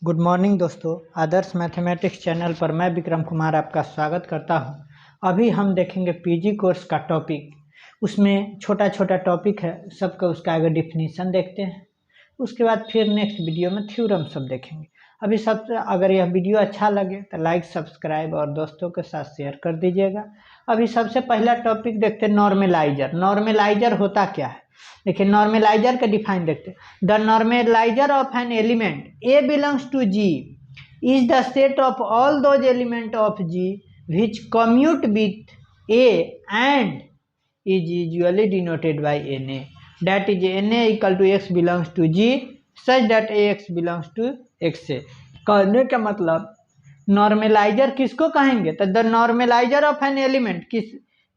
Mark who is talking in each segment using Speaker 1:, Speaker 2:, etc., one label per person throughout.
Speaker 1: Good morning दोस्तों। आदर्श mathematics channel पर मैं विक्रम कुमार आपका स्वागत करता हूं। अभी हम देखेंगे पीजी कोर्स का टॉपिक। उसमें छोटा छोटा टॉपिक है, सबका उसका आगे डिफिनीशन देखते हैं। उसके बाद फिर नेक्स्ट वीडियो में थ्योरम सब देखेंगे। अभी सबसे अगर यह वीडियो अच्छा लगे तो लाइक सब्सक्राइब और दोस्तों के साथ शेयर कर दीजिएगा। अभी सबसे पहला टॉपिक देखते हैं नॉर्मलाइजर। नॉर्मलाइजर होता क्या है, देखिए नॉर्मलाइजर का डिफाइन देखते हैं। The normalizer of an element a belongs to G is the set of all those element of G which commute with a and is usually denoted by na, that is na equal to x belongs to g such that ax belongs to x से कहने का मतलब normaliser किसको कहेंगे तो the normalizer of an element किस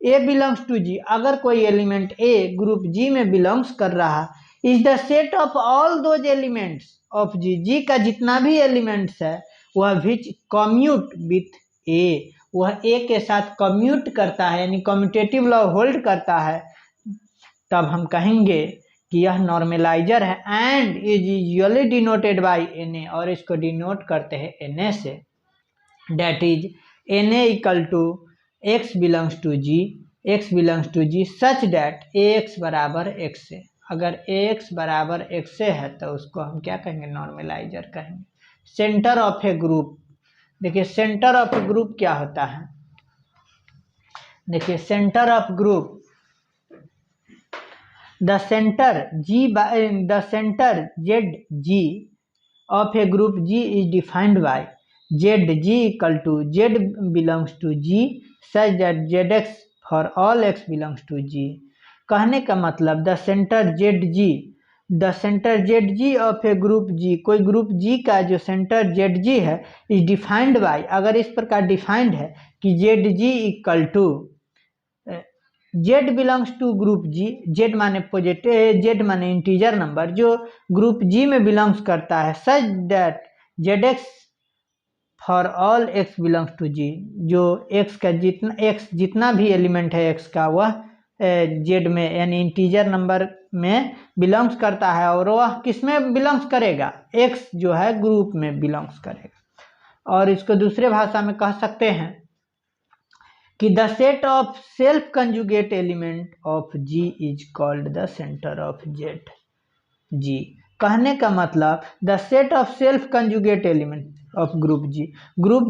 Speaker 1: ए belongs to जी, अगर कोई एलिमेंट ए ग्रुप जी में बिलोंग्स कर रहा is the set of all those elements of G, G का जितना भी एलिमेंट्स है वह विच कम्यूट विथ ए, वह ए के साथ कम्यूट करता है यानी कम्यूटेटिव लॉ होल्ड करता है, तब हम कहेंगे कि यह नॉर्मलाइजर है। And is usually denoted by N, और इसको डिनोट करते हैं एन से। That is N equal to x belongs to G, x belongs to G such that a x बराबर एक्स से। अगर ए एक्स बराबर एक्स से है तो उसको हम क्या कहेंगे, नॉर्मलाइजर कहेंगे। सेंटर ऑफ ए ग्रुप, देखिए सेंटर ऑफ ग्रुप क्या होता है, देखिए centre of group the centre Z G of a group G is defined by Z G equal to Z belongs to G such that Z X for all X belongs to G. कहने का मतलब the centre Z G of a group G, कोई group G का जो centre Z जी है is defined bye, अगर इस प्रकार डिफाइंड है कि Z G equal to Z belongs to group G, Z माने पॉजिटिव, जेड माने इंटीजर नंबर जो ग्रुप जी में बिलोंग्स करता है, such that Z X for all X belongs to G, जो एक्स का जितना भी एलिमेंट है एक्स का वह जेड में यानी इंटीजर नंबर में बिलोंग्स करता है, और वह किस में बिलोंग्स करेगा, एक्स जो है ग्रुप में बिलोंग्स करेगा। और इसको दूसरे भाषा में कह सकते हैं कि the set of self conjugate element of G is called the centre of Z G. कहने का मतलब the set of self conjugate element of group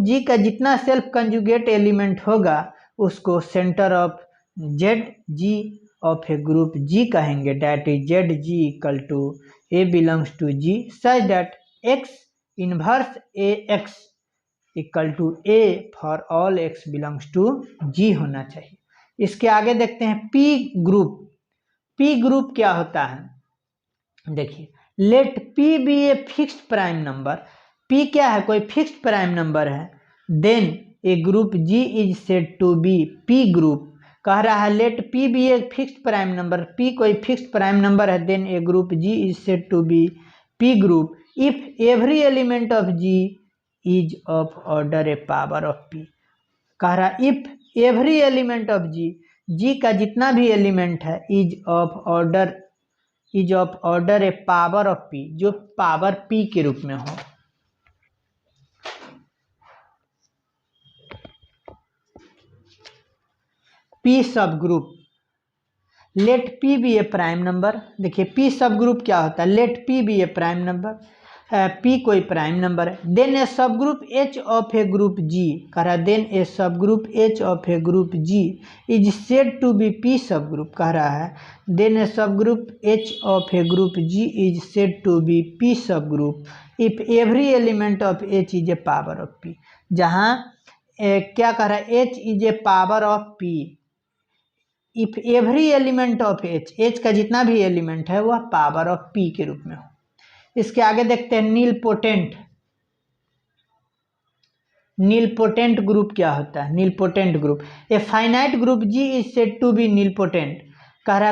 Speaker 1: G का जितना सेल्फ कंजुगेट एलिमेंट होगा उसको centre of Z G of a group G कहेंगे। That is Z G equal to A belongs to G such that X inverse A X equal to A for all X belongs to जी होना चाहिए। इसके आगे देखते हैं P group क्या होता है, देखिए let P be a fixed prime number, p क्या है, कोई फिक्स्ड प्राइम नंबर है, then a group G is said to be p group. कह रहा है let P be a fixed prime number, P कोई फिक्स्ड प्राइम नंबर है, then a group G is said to be p group if every element of G is of order a power of p. कह रहा if every element of G का जितना भी element है is of order a power of P, जो power P के रूप में हो। P subgroup, let P be a prime number, देखिए पी सब ग्रुप क्या होता है, let P be a prime number, P कोई प्राइम नंबर है, then a subgroup H of a group G, कह रहा है then a subgroup H of a group G is said to be P subgroup. कह रहा है then a subgroup H of a group G is said to be P subgroup if every element of H is a power of P. जहाँ क्या कह रहा है, H is a power of P if every element of H, H का जितना भी element है वह पावर ऑफ पी के रूप में हो। इसके आगे देखते हैं नीलपोटेंट ग्रुप क्या होता है। Nilpotent group a finite group G is said to be nilpotent. कह रहा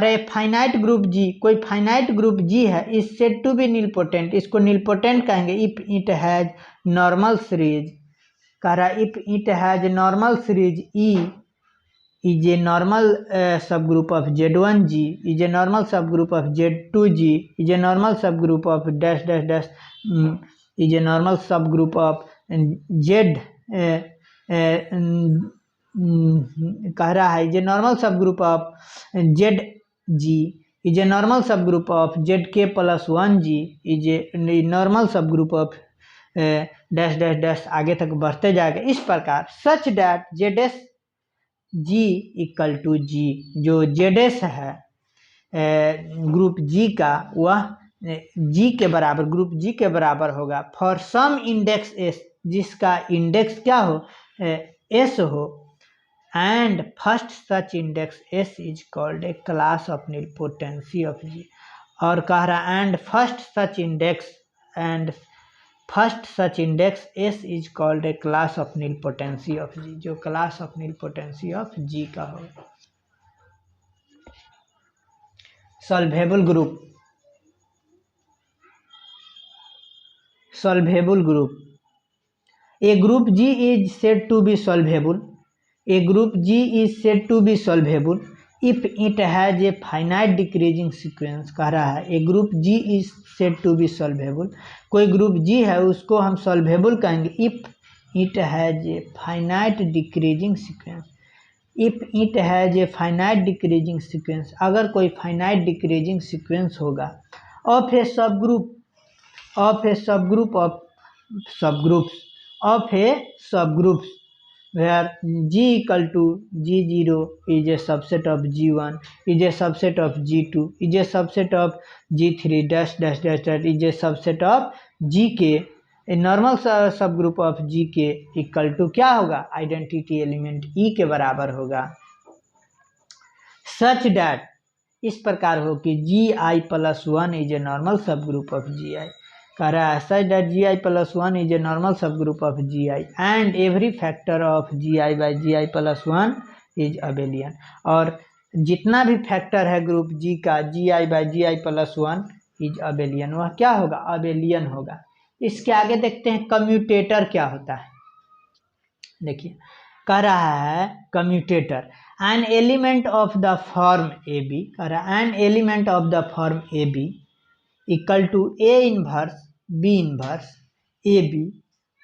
Speaker 1: है फाइनाइट ग्रुप जी, कोई फाइनाइट ग्रुप जी है is said to be nilpotent, इसको नीलपोटेंट कहेंगे if it has normal series. कह रहा है if it has normal series E is a normal subgroup of Z1G, is a normal subgroup of Z2G, is a normal subgroup of dash dash dash, is a normal subgroup of Z कह रहा है, is a normal subgroup of ZG, is a normal subgroup of ZK plus 1G, is a normal subgroup of dash dash dash, आगे तक बढ़ते जाएगा इस प्रकार। Such that ZS G equal to G, जो ZS है ग्रुप G का वह G के बराबर, ग्रुप G के बराबर होगा फॉर सम इंडेक्स S, जिसका इंडेक्स क्या हो, S हो, and first such index S is called a class of nilpotency of G। और कह रहा and first such index S is called a class of nilpotency of G, जो class of nilpotency of G का हो। Solvable group, solvable group, a group G is said to be solvable, a group G is said to be solvable if it has a finite decreasing sequence। कह रहा है a group G is said to be solvable, कोई group G है उसको हम solvable कहेंगे if it has a finite decreasing sequence, if it has a finite decreasing sequence, अगर कोई finite decreasing sequence होगा of a subgroup of a subgroup of subgroups of a subgroups where G equal to G0 is a subset of G1, is a subset of G2, is a subset of G3 dash dash dash dash, is a subset of GK, a normal subgroup of GK equal to क्या होगा, identity element E के बराबर होगा। Such that, इस प्रकार हो कि Gi plus 1 is a normal subgroup of Gi, कह रहा है such that Gi plus 1 is a normal subgroup of Gi and every factor of Gi by Gi plus 1 is abelian, और जितना भी फैक्टर है ग्रुप G का Gi by Gi plus 1 is abelian, वह क्या होगा, अबेलियन होगा। इसके आगे देखते हैं कम्यूटेटर क्या होता है। देखिए कह रहा है commutator an element of the form A B, कह रहा है an element of the form A B equal to A inverse B inverse A B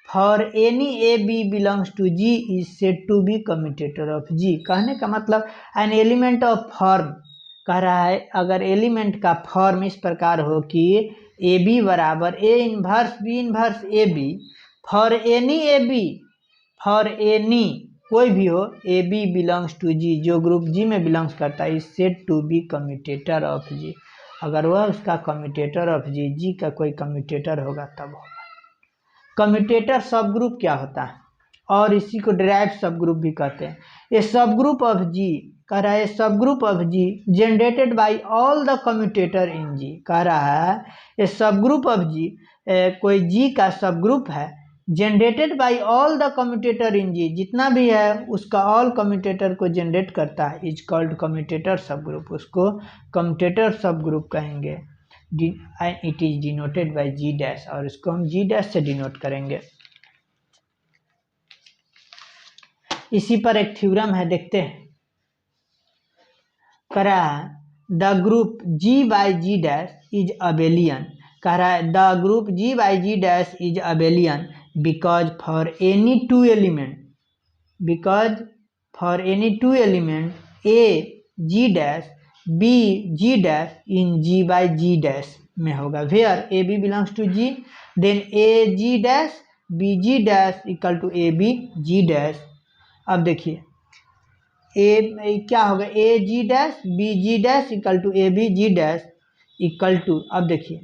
Speaker 1: for any A B belongs to G is said to be commutator of G. कहने का मतलब N element of form, कह रहा है अगर element का form इस प्रकार हो कि ए बी बराबर A inverse B inverse A B for any A B, for any कोई भी हो A B belongs to G, जो ग्रुप जी में बिलोंग्स करता है, is said to be commutator of G. अगर वह उसका कम्यूटेटर ऑफ जी, जी का कोई कम्यूटेटर होगा तब होगा। कम्यूटेटर सब ग्रुप क्या होता है, और इसी को डिराइव सब ग्रुप भी कहते हैं। ए सब ग्रुप ऑफ जी, कह रहा है subgroup of G generated by all the commutator in G, कह रहा है ए सब ग्रुप ऑफ जी कोई जी का सब ग्रुप है generated by all the commutator in G, जितना भी है उसका ऑल कम्यूटेटर को जनरेट करता है, is called commutator subgroup, उसको कम्यूटेटर सब ग्रुप कहेंगे। It is denoted by G dash, और इसको हम जी डैश से डिनोट करेंगे। इसी पर एक थ्योरम है, देखते हैं। कह रहा है the group G by G dash is abelian, कह रहा है the group G by G dash is abelian because for any two element a g dash b g dash in g by g dash में होगा, where a b belongs to g then a g dash b g dash equal to a b g dash। अब देखिए a क्या होगा, a g dash b g dash equal to a b g dash equal to, अब देखिए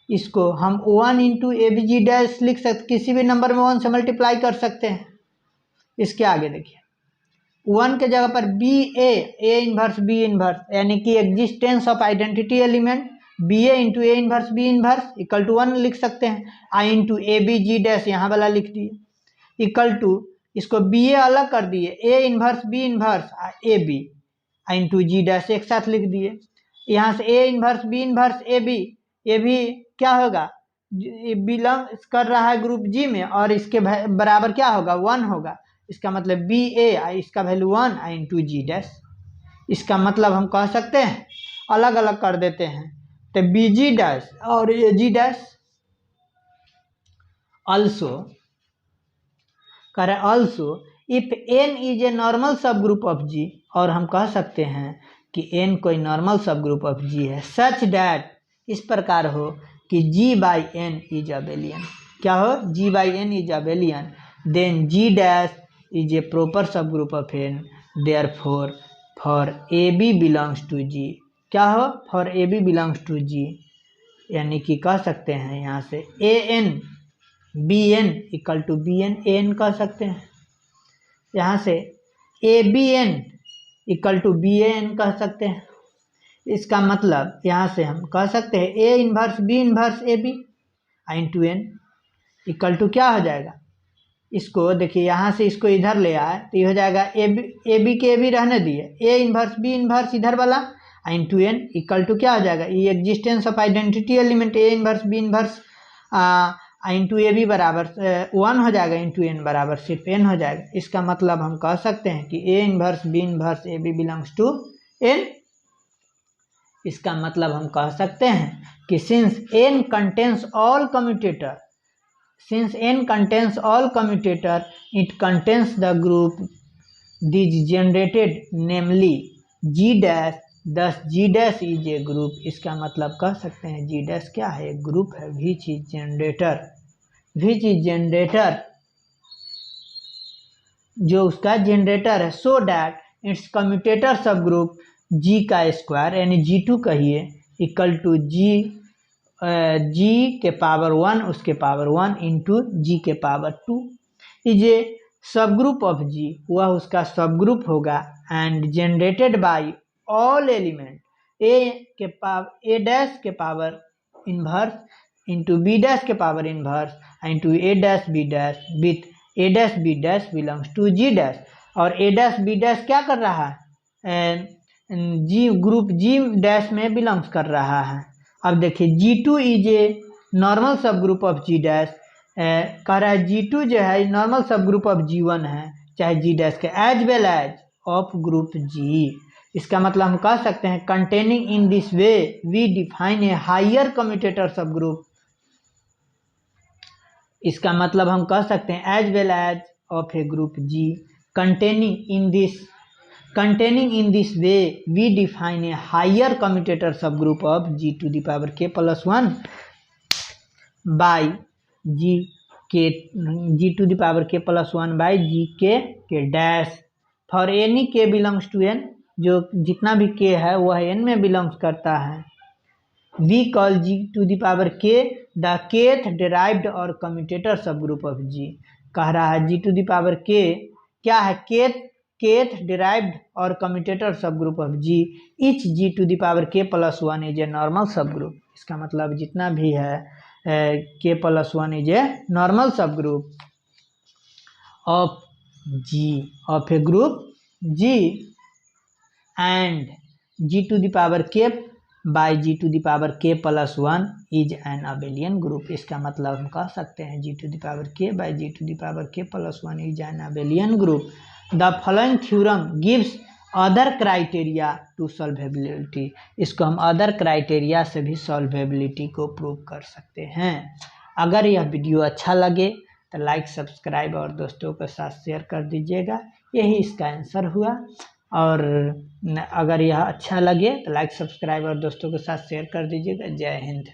Speaker 1: इसको हम 1 into A B G dash लिख सकते, किसी भी नंबर में 1 से मल्टीप्लाई कर सकते हैं। इसके आगे देखिए 1 के जगह पर B A inverse B inverse, यानी कि existence of identity element B A into A inverse B inverse equal to 1 लिख सकते हैं। I into A B G dash यहाँ वाला लिख दिए इक्वल टू, इसको बी ए अलग कर दिए, A inverse B inverse A B into G dash एक साथ लिख दिए। यहाँ से A inverse B inverse A B, ये भी क्या होगा, बिलोंग कर रहा है ग्रुप जी में, और इसके बराबर क्या होगा 1 होगा, इसका मतलब बी ए, इसका वैल्यू 1 इंटू जी डैश। इसका मतलब हम कह सकते हैं अलग अलग कर देते हैं, तो बी जी डैश और ए जी डैश। ऑल्सो करें also if N is a normal subgroup of G, और हम कह सकते हैं कि एन कोई नॉर्मल सब ग्रुप ऑफ जी है, सच डैट इस प्रकार हो कि G by N is abelian. क्या हो? G by N is abelian, then G dash is a proper subgroup of N, therefore A B belongs to G. क्या हो? For A B belongs to G, यानी कि कह सकते हैं यहाँ से A N B N equal to B N A N कह सकते हैं। यहाँ से A B N equal to B A N कह सकते हैं। इसका मतलब यहाँ से हम कह सकते हैं A inverse B inverse A B into N equal to क्या हो जाएगा। इसको देखिए, यहाँ से इसको इधर ले आए तो ये हो जाएगा ए बी के ए बी रहने दिए, ए इन्वर्स बी इन्वर्स इधर वाला इंटू एन इक्वल टू क्या हो जाएगा, ये existence of identity element a inverse B inverse into A B बराबर 1 हो जाएगा, इंटू एन बराबर सिर्फ एन हो जाएगा। इसका मतलब हम कह सकते हैं कि A inverse B inverse A B belongs to N. इसका मतलब हम कह सकते हैं कि since N contains all commutator, since n contains all commutator, it contains the group these generated, namely g dash, thus g dash is a group। इसका मतलब कह सकते हैं g dash क्या है, एक ग्रुप है, which is generator जो उसका जनरेटर है, so that its commutator सब ग्रुप g का स्क्वायर यानी g2 कहिए इक्वल टू जी के पावर 1 उसके पावर 1 इंटू जी के power 2 is a subgroup of जी, वह उसका सब ग्रुप होगा, and generated by all element A dash के power inverse into B dash के power inverse into A dash B dash with A dash B dash belongs to G dash. और A dash B dash क्या कर रहा है, G group G dash में belongs कर रहा है। अब देखिए G2 is a normal subgroup of G dash, कह रहा है G2 जो है normal subgroup of G1 है चाहे जी डैश के, as well as of group G। इसका मतलब हम कह सकते हैं containing in this way we define a higher commutator subgroup. इसका मतलब हम कह सकते हैं as well as of a group G containing in this way we define a higher commutator subgroup of g to the power k plus 1 by g to the power k plus 1 by g k dash for any k belongs to n, जो जितना भी k है वह n में belongs करता है। we call g to the power k the kth derived or commutator subgroup of g। कह रहा है g to the power k क्या है, kth derived और commutator subgroup of g, each g to the power k plus 1 is a normal subgroup। इसका मतलब जितना भी है k plus 1 is a normal subgroup of g of a group g, and g to the power k by g to the power k plus 1 is an abelian group। इसका मतलब हम कह सकते हैं g to the power k by g to the power k plus 1 is an abelian group। The following theorem gives other criteria to solvability। इसको हम other criteria से भी solvability को प्रूव कर सकते हैं। अगर यह वीडियो अच्छा लगे तो लाइक सब्सक्राइब और दोस्तों के साथ शेयर कर दीजिएगा, यही इसका आंसर हुआ। और अगर यह अच्छा लगे तो लाइक सब्सक्राइब और दोस्तों के साथ शेयर कर दीजिएगा। जय हिंद।